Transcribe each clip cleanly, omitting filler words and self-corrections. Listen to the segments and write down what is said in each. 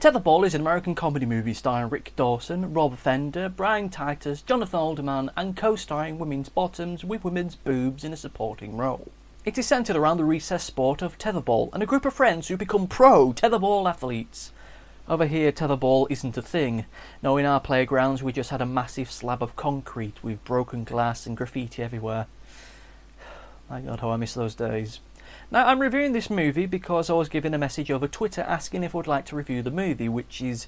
Tetherball is an American comedy movie starring Rick Dawson, Rob Fender, Brian Titus, Jonathan Alderman, and co-starring women's bottoms with women's boobs in a supporting role. It is centred around the recess sport of tetherball and a group of friends who become pro tetherball athletes. Over here, tetherball isn't a thing. No, in our playgrounds we just had a massive slab of concrete with broken glass and graffiti everywhere. My God, how I miss those days. Now, I'm reviewing this movie because I was given a message over Twitter asking if I would like to review the movie, which is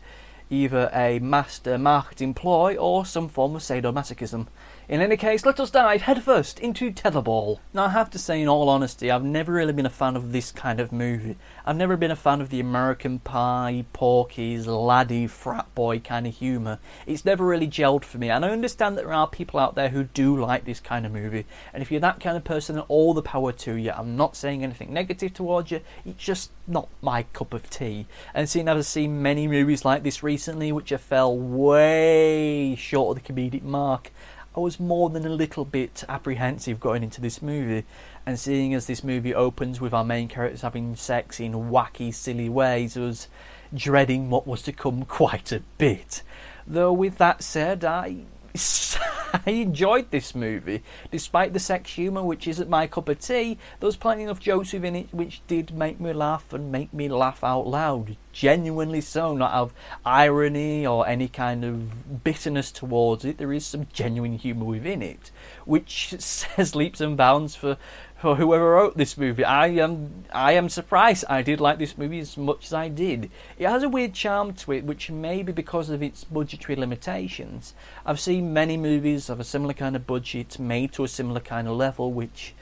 either a master marketing ploy or some form of sadomasochism. In any case, let us dive headfirst into Tetherball. Now, I have to say, in all honesty, I've never really been a fan of this kind of movie. I've never been a fan of the American Pie, Porky's, Laddie, frat boy kind of humour. It's never really gelled for me, and I understand that there are people out there who do like this kind of movie, and if you're that kind of person, all the power to you. I'm not saying anything negative towards you, it's just not my cup of tea. And seeing I've seen many movies like this recently, which have fell way short of the comedic mark, I was more than a little bit apprehensive going into this movie, and seeing as this movie opens with our main characters having sex in wacky, silly ways, I was dreading what was to come quite a bit. Though with that said, I enjoyed this movie. Despite the sex humour, which isn't my cup of tea, there was plenty of jokes within it which did make me laugh, and make me laugh out loud. Genuinely so, not out of irony or any kind of bitterness towards it. There is some genuine humour within it, which says leaps and bounds for whoever wrote this movie. I am surprised I did like this movie as much as I did. It has a weird charm to it, which may be because of its budgetary limitations. I've seen many movies of a similar kind of budget made to a similar kind of level, which,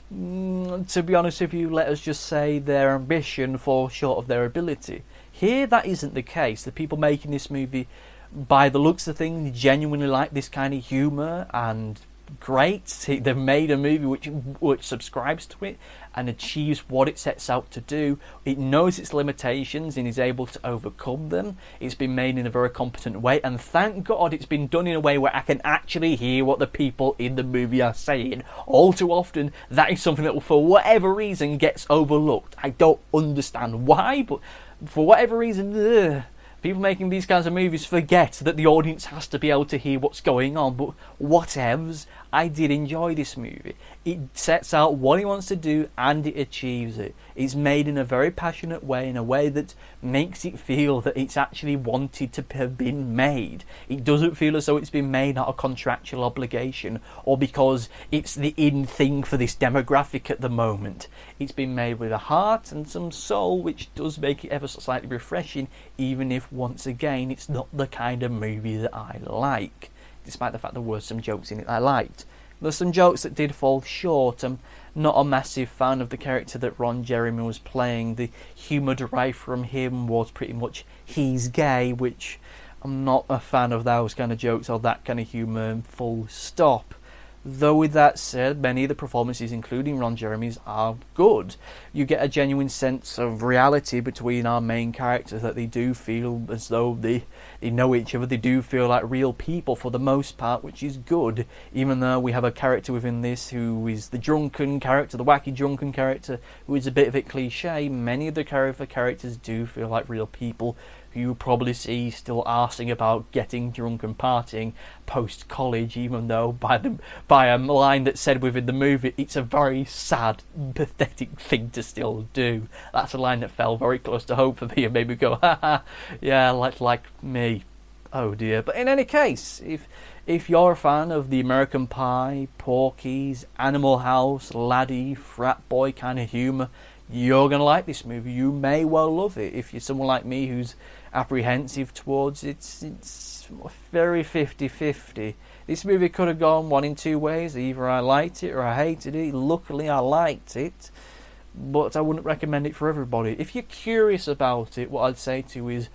to be honest with you, let us just say their ambition falls short of their ability. Here, that isn't the case. The people making this movie, by the looks of things, genuinely like this kind of humour, and great. They've made a movie which subscribes to it and achieves what it sets out to do. It knows its limitations and is able to overcome them. It's been made in a very competent way, and thank God it's been done in a way where I can actually hear what the people in the movie are saying. All too often, that is something that, for whatever reason, gets overlooked. I don't understand why, but for whatever reason, people making these kinds of movies forget that the audience has to be able to hear what's going on. But whatevs, I did enjoy this movie. It sets out what it wants to do and it achieves it. It's made in a very passionate way, in a way that makes it feel that it's actually wanted to have been made. It doesn't feel as though it's been made out of contractual obligation or because it's the in thing for this demographic at the moment. It's been made with a heart and some soul, which does make it ever so slightly refreshing, even if, once again, it's not the kind of movie that I like, despite the fact there were some jokes in it I liked. There's some jokes that did fall short. I'm not a massive fan of the character that Ron Jeremy was playing. The humour derived from him was pretty much he's gay, which I'm not a fan of those kind of jokes or that kind of humour, full stop. Though with that said, many of the performances, including Ron Jeremy's, are good. You get a genuine sense of reality between our main characters, that they do feel as though they know each other. They do feel like real people for the most part, which is good. Even though we have a character within this who is the drunken character, the wacky drunken character, who is a bit of a cliche, many of the characters do feel like real people who you probably see still arsing about getting drunk and partying post-college, even though by a line that's said within the movie, it's a very sad, pathetic thing to still do. That's a line that fell very close to home for me and made me go, haha, yeah, like me. Oh dear. But in any case, if you're a fan of the American Pie, Porky's, Animal House, Laddie, frat boy kind of humour, you're going to like this movie. You may well love it. If you're someone like me who's apprehensive towards it, it's very 50-50. This movie could have gone one in two ways. Either I liked it or I hated it. Luckily I liked it, but I wouldn't recommend it for everybody. If you're curious about it, what I'd say to you is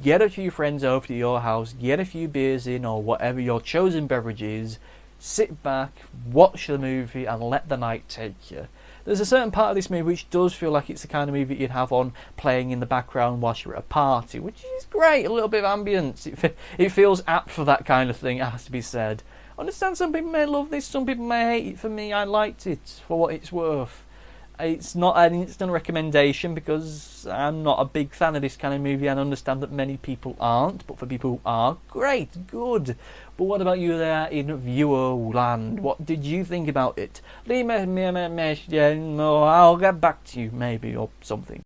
get a few friends over to your house, get a few beers in or whatever your chosen beverage is, sit back, watch the movie and let the night take you. There's a certain part of this movie which does feel like it's the kind of movie you'd have on playing in the background whilst you're at a party, which is great, a little bit of ambience. It feels apt for that kind of thing, it has to be said. I understand some people may love this, some people may hate it. For me, I liked it for what it's worth. It's not an instant recommendation because I'm not a big fan of this kind of movie, and I understand that many people aren't, but for people who are, great, good. But what about you there in viewer land? What did you think about it? Leave me a message, or I'll get back to you maybe, or something.